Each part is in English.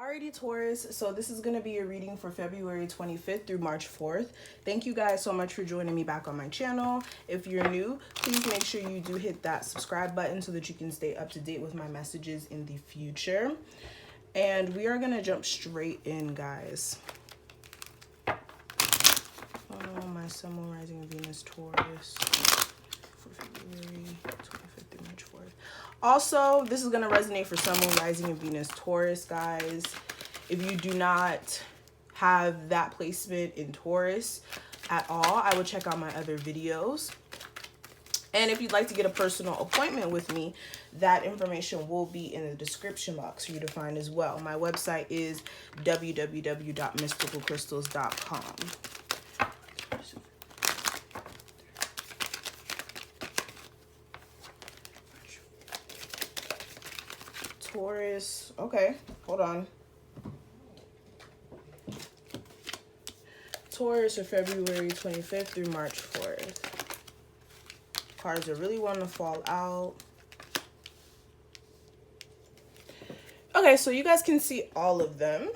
Alrighty, Taurus, so this is going to be a reading for February 25th through March 4th. Thank you guys so much for joining me back on my channel. If you're new, please make sure you do hit that subscribe button so that you can stay up to date with my messages in the future. And we are going to jump straight in, guys. Oh, my Sun, Moon, Rising, Venus, Taurus for February 25th through March 4th. Also, this is going to resonate for Sun, Moon, Rising, and Venus, Taurus, guys. If you do not have that placement in Taurus at all, I would check out my other videos. And if you'd like to get a personal appointment with me, that information will be in the description box for you to find as well. My website is www.MystikalKristals.com. Taurus, okay, hold on. Taurus for February 25th through March 4th. Cards are really wanting to fall out. Okay, so you guys can see all of them.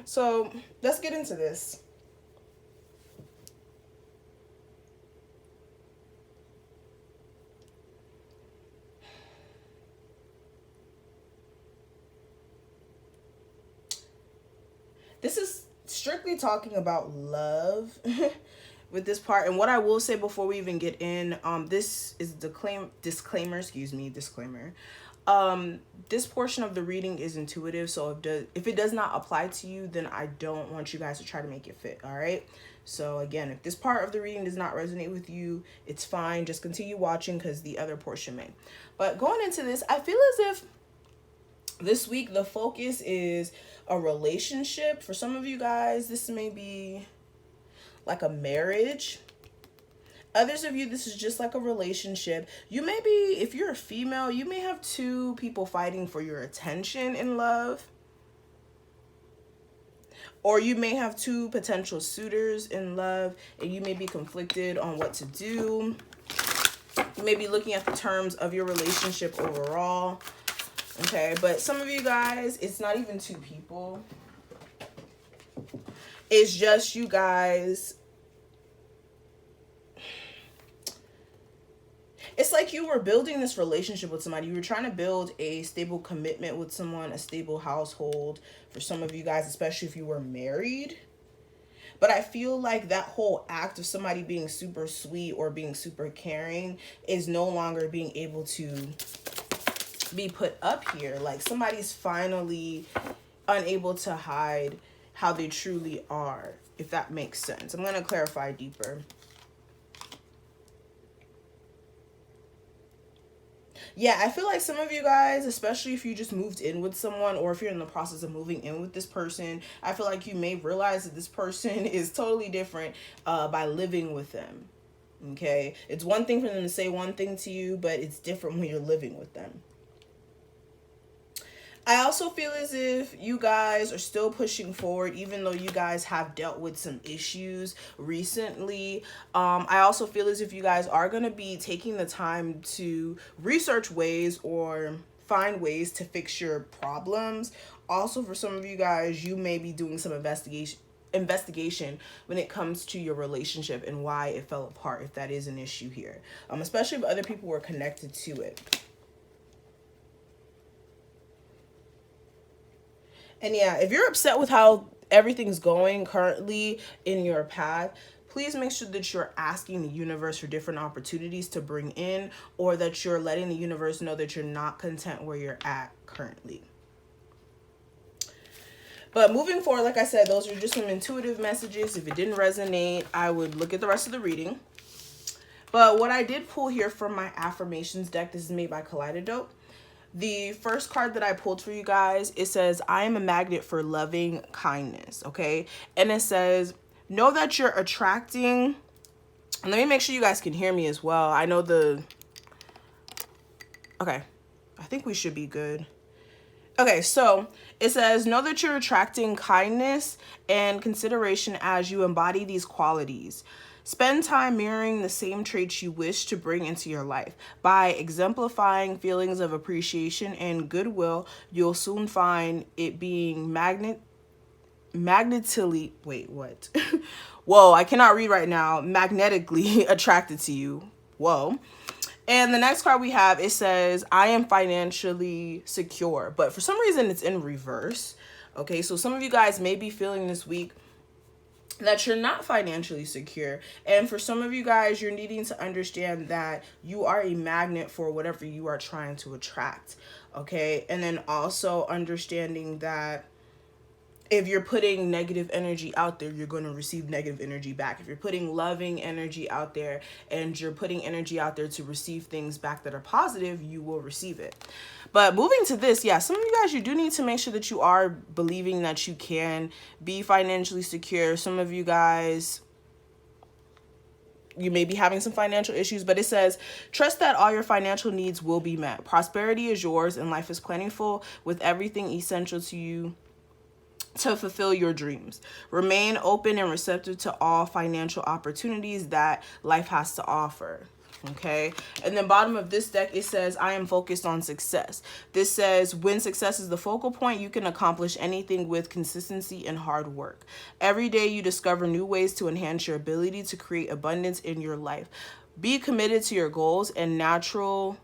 So let's get into this. This is strictly talking about love with this part. And what I will say before we even get in, this is disclaimer. This portion of the reading is intuitive. So if it does not apply to you, then I don't want you guys to try to make it fit. All right. So again, if this part of the reading does not resonate with you, it's fine. Just continue watching because the other portion may. But going into this, I feel as if this week the focus is a relationship. For some of you guys, this may be like a marriage. Others of you, this is just like a relationship. You may be, if you're a female, you may have two people fighting for your attention in love. Or you may have two potential suitors in love and you may be conflicted on what to do. You may be looking at the terms of your relationship overall. Okay, but some of you guys, it's not even two people. It's just you guys. It's like you were building this relationship with somebody. You were trying to build a stable commitment with someone, a stable household. For some of you guys, especially if you were married. But I feel like that whole act of somebody being super sweet or being super caring is no longer being able to be put up here. Like somebody's finally unable to hide how they truly are, if that makes sense. I'm going to clarify deeper. Yeah, I feel like some of you guys, especially if you just moved in with someone or if you're in the process of moving in with this person, I feel like you may realize that this person is totally different by living with them. Okay, it's one thing for them to say one thing to you, but it's different when you're living with them. I also feel as if you guys are still pushing forward, even though you guys have dealt with some issues recently. I also feel as if you guys are going to be taking the time to research ways or find ways to fix your problems. Also, for some of you guys, you may be doing some investigation when it comes to your relationship and why it fell apart, if that is an issue here. Especially if other people were connected to it. And yeah, if you're upset with how everything's going currently in your path, please make sure that you're asking the universe for different opportunities to bring in, or that you're letting the universe know that you're not content where you're at currently. But moving forward, like I said, those are just some intuitive messages. If it didn't resonate, I would look at the rest of the reading. But what I did pull here from my affirmations deck, this is made by Kaleidodope. The first card that I pulled for you guys, it says, I am a magnet for loving kindness, okay? And it says, know that you're attracting, and let me make sure you guys can hear me as well. I know okay, I think we should be good. Okay, so it says, know that you're attracting kindness and consideration as you embody these qualities. Spend time mirroring the same traits you wish to bring into your life. By exemplifying feelings of appreciation and goodwill, you'll soon find it being magnetically, wait, what? Whoa, I cannot read right now. Magnetically attracted to you. Whoa. And the next card we have, it says, I am financially secure. But for some reason, it's in reverse. Okay, so some of you guys may be feeling this week that you're not financially secure. And for some of you guys, you're needing to understand that you are a magnet for whatever you are trying to attract. Okay, and then also understanding that if you're putting negative energy out there, you're going to receive negative energy back. If you're putting loving energy out there and you're putting energy out there to receive things back that are positive, you will receive it. But moving to this, yeah, some of you guys, you do need to make sure that you are believing that you can be financially secure. Some of you guys, you may be having some financial issues, but it says, trust that all your financial needs will be met. Prosperity is yours and life is plentiful with everything essential to you to fulfill your dreams. Remain open and receptive to all financial opportunities that life has to offer. Okay, and then bottom of this deck, it says, I am focused on success. This says, when success is the focal point, you can accomplish anything with consistency and hard work. Every day you discover new ways to enhance your ability to create abundance in your life. Be committed to your goals and naturally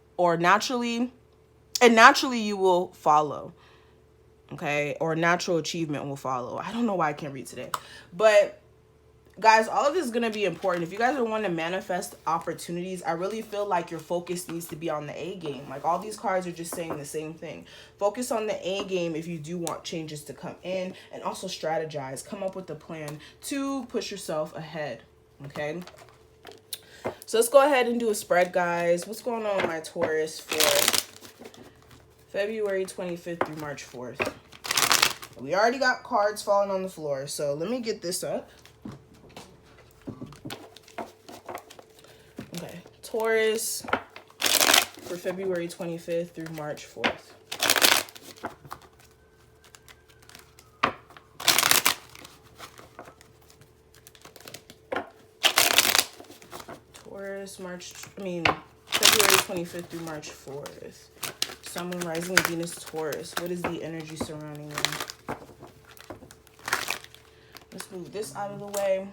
you will follow. Okay, or natural achievement will follow. I don't know why I can't read today, but guys, all of this is going to be important. If you guys are wanting to manifest opportunities, I really feel like your focus needs to be on the A game. Like, all these cards are just saying the same thing. Focus on the A game if you do want changes to come in, and also strategize. Come up with a plan to push yourself ahead. Okay, so let's go ahead and do a spread, guys. What's going on with my Taurus for February 25th through March 4th. We already got cards falling on the floor, so let me get this up. Okay, Taurus for February 25th through March 4th. Taurus, February 25th through March 4th. Sun, Moon, Rising, Venus, Taurus. What is the energy surrounding them? Let's move this out of the way.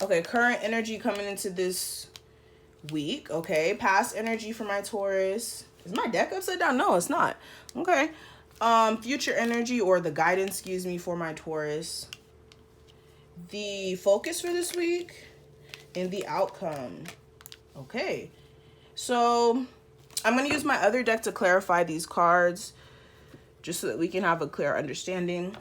Okay, current energy coming into this week. Okay, past energy for my Taurus. Is my deck upside down? No, it's not. Okay. Future energy, or the guidance, excuse me, for my Taurus. The focus for this week and the outcome. Okay. So I'm going to use my other deck to clarify these cards, just so that we can have a clear understanding.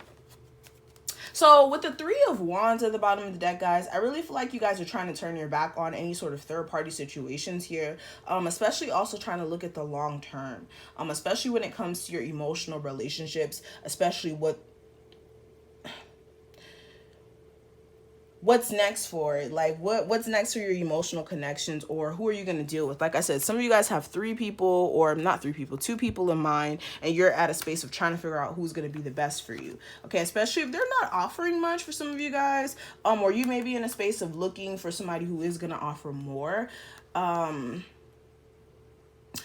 So with the Three of Wands at the bottom of the deck, guys, I really feel like you guys are trying to turn your back on any sort of third-party situations here, especially also trying to look at the long term, especially when it comes to your emotional relationships, especially what's next for it, like what's next for your emotional connections, or who are you going to deal with? Like I said, some of you guys have two people in mind, and you're at a space of trying to figure out who's going to be the best for you. Okay, especially if they're not offering much for some of you guys, or you may be in a space of looking for somebody who is going to offer more.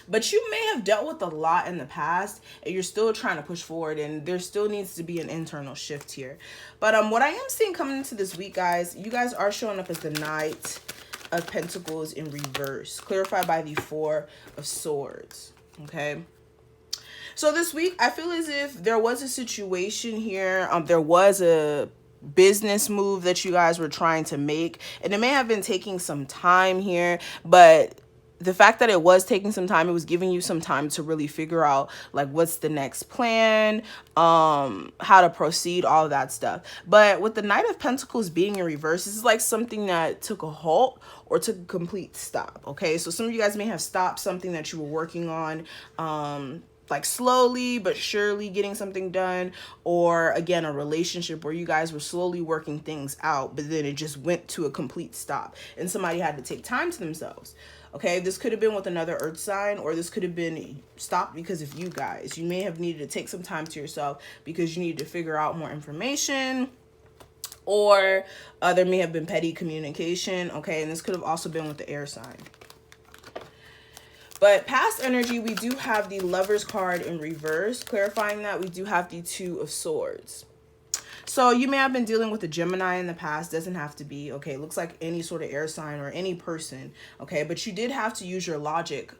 But you may have dealt with a lot in the past, and you're still trying to push forward, and there still needs to be an internal shift here. But what I am seeing coming into this week, guys, you guys are showing up as the Knight of Pentacles in reverse, clarified by the Four of Swords. Okay, so this week I feel as if there was a situation here, there was a business move that you guys were trying to make, and it may have been taking some time here, but the fact that it was taking some time, it was giving you some time to really figure out, like, what's the next plan, how to proceed, all of that stuff. But with the Knight of Pentacles being in reverse, this is like something that took a halt or took a complete stop. Okay, so some of you guys may have stopped something that you were working on, like slowly but surely getting something done, or again, a relationship where you guys were slowly working things out, but then it just went to a complete stop and somebody had to take time to themselves. Okay, this could have been with another earth sign, or this could have been stopped because of you guys. You may have needed to take some time to yourself because you needed to figure out more information, or there may have been petty communication, okay? And this could have also been with the air sign. But past energy, we do have the Lovers card in reverse. Clarifying that, we do have the Two of Swords. So you may have been dealing with a Gemini in the past. Doesn't have to be, okay? Looks like any sort of air sign or any person, okay? But you did have to use your logic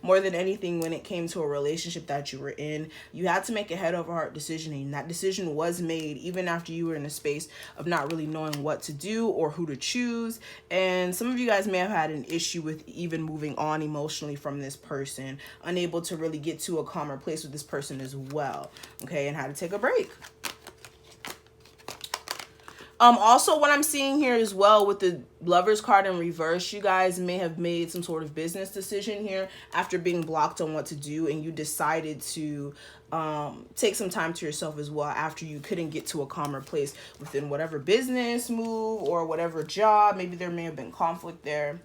more than anything when it came to a relationship that you were in. You had to make a head over heart decision, and that decision was made even after you were in a space of not really knowing what to do or who to choose. And some of you guys may have had an issue with even moving on emotionally from this person, unable to really get to a calmer place with this person as well, okay? And had to take a break. Also, what I'm seeing here as well with the Lovers card in reverse, you guys may have made some sort of business decision here after being blocked on what to do, and you decided to take some time to yourself as well after you couldn't get to a calmer place within whatever business move or whatever job. Maybe there may have been conflict there.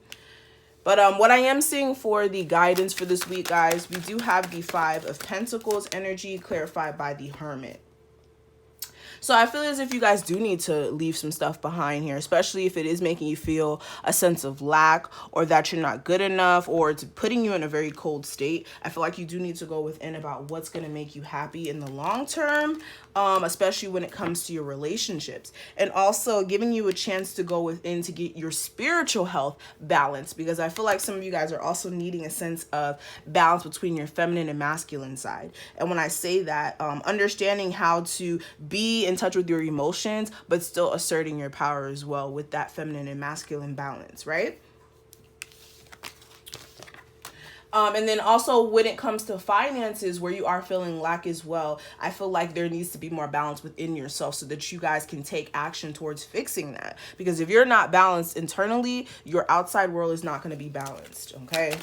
But what I am seeing for the guidance for this week, guys, we do have the Five of Pentacles energy clarified by the Hermit. So I feel as if you guys do need to leave some stuff behind here, especially if it is making you feel a sense of lack or that you're not good enough or it's putting you in a very cold state. I feel like you do need to go within about what's going to make you happy in the long term, especially when it comes to your relationships, and also giving you a chance to go within to get your spiritual health balanced, because I feel like some of you guys are also needing a sense of balance between your feminine and masculine side. And when I say that, understanding how to be in touch with your emotions, but still asserting your power as well with that feminine and masculine balance, right? And then also when it comes to finances, where you are feeling lack as well, I feel like there needs to be more balance within yourself so that you guys can take action towards fixing that. Because if you're not balanced internally, your outside world is not going to be balanced, okay?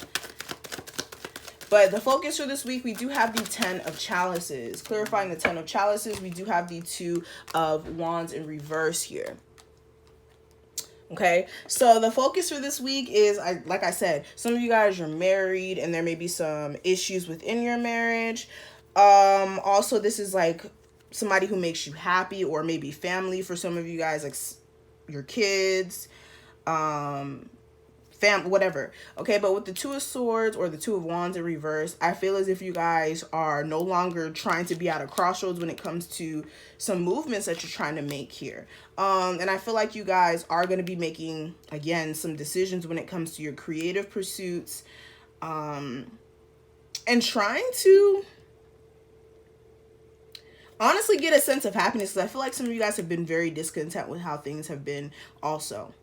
But the focus for this week, we do have the Ten of Chalices. Clarifying the Ten of Chalices, we do have the Two of Wands in reverse here. Okay, so the focus for this week is, like I said, some of you guys are married and there may be some issues within your marriage. Also, this is like somebody who makes you happy, or maybe family for some of you guys, like your kids, whatever. Okay, but with the Two of Swords or the Two of Wands in reverse, I feel as if you guys are no longer trying to be at a crossroads when it comes to some movements that you're trying to make here. And I feel like you guys are going to be making, again, some decisions when it comes to your creative pursuits, and trying to honestly get a sense of happiness, because I feel like some of you guys have been very discontent with how things have been also.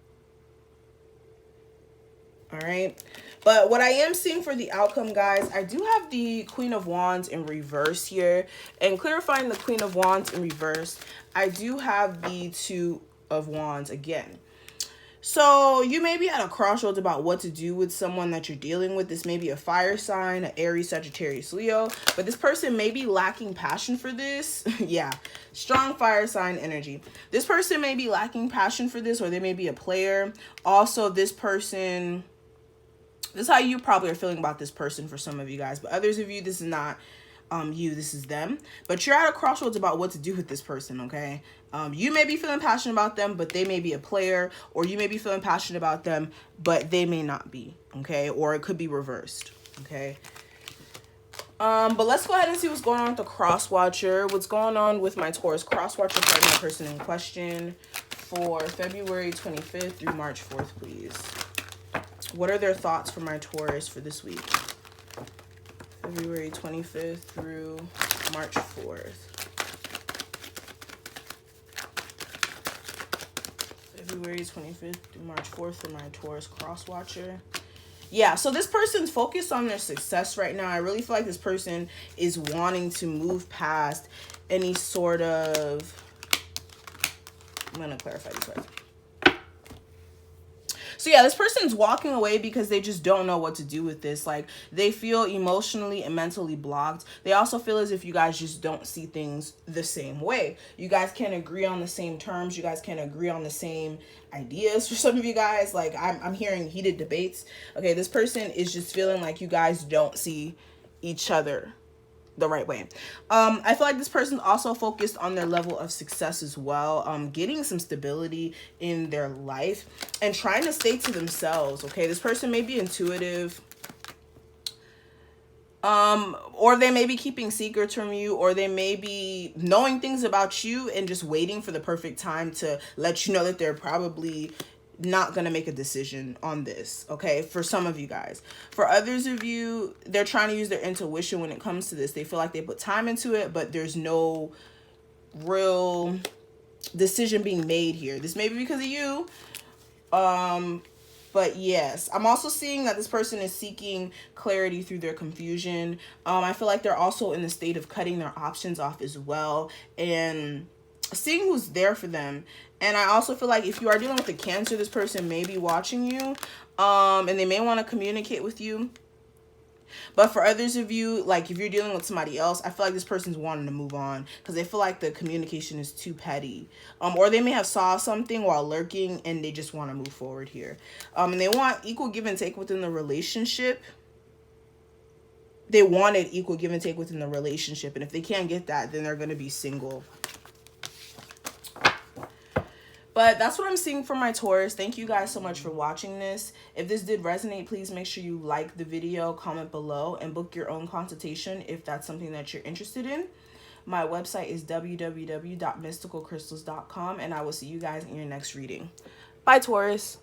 All right, but what I am seeing for the outcome, guys, I do have the Queen of Wands in reverse here, and clarifying the Queen of Wands in reverse, I do have the Two of Wands again. So you may be at a crossroads about what to do with someone that you're dealing with. This may be a fire sign, an Aries, Sagittarius, Leo, but this person may be lacking passion for this. Yeah, strong fire sign energy. This person may be lacking passion for this, or they may be a player. Also, this person, this is how you probably are feeling about this person for some of you guys, but others of you, this is not you, this is them. But you're at a crossroads about what to do with this person, okay? You may be feeling passionate about them, but they may be a player, or you may be feeling passionate about them, but they may not be, okay? Or it could be reversed, okay? But let's go ahead and see what's going on with the cross watcher. What's going on with my Taurus cross watcher partner person in question for February 25th through March 4th, please. What are their thoughts for my Taurus for this week? February 25th through March 4th. February 25th through March 4th for my Taurus cross watcher. Yeah, so this person's focused on their success right now. I really feel like this person is wanting to move past any sort of... I'm going to clarify these words. So yeah, this person's walking away because they just don't know what to do with this. Like, they feel emotionally and mentally blocked. They also feel as if you guys just don't see things the same way. You guys can't agree on the same terms. You guys can't agree on the same ideas. For some of you guys, like, I'm hearing heated debates. Okay, this person is just feeling like you guys don't see each other the right way. I feel like this person's also focused on their level of success as well, getting some stability in their life and trying to stay to themselves. Okay, this person may be intuitive, or they may be keeping secrets from you, or they may be knowing things about you and just waiting for the perfect time to let you know that they're probably not gonna make a decision on this. Okay, for some of you guys. For others of you, they're trying to use their intuition when it comes to this. They feel like they put time into it, but there's no real decision being made here. This may be because of you, but yes, I'm also seeing that this person is seeking clarity through their confusion. I feel like they're also in the state of cutting their options off as well and seeing who's there for them. And I also feel like if you are dealing with a Cancer, this person may be watching you, and they may want to communicate with you. But for others of you, like if you're dealing with somebody else, I feel like this person's wanting to move on because they feel like the communication is too petty. Or they may have saw something while lurking and they just want to move forward here. And they want equal give and take within the relationship. They wanted equal give and take within the relationship. And if they can't get that, then they're going to be single. But that's what I'm seeing for my Taurus. Thank you guys so much for watching this. If this did resonate, please make sure you like the video, comment below, and book your own consultation if that's something that you're interested in. My website is www.mystikalkristals.com, and I will see you guys in your next reading. Bye, Taurus.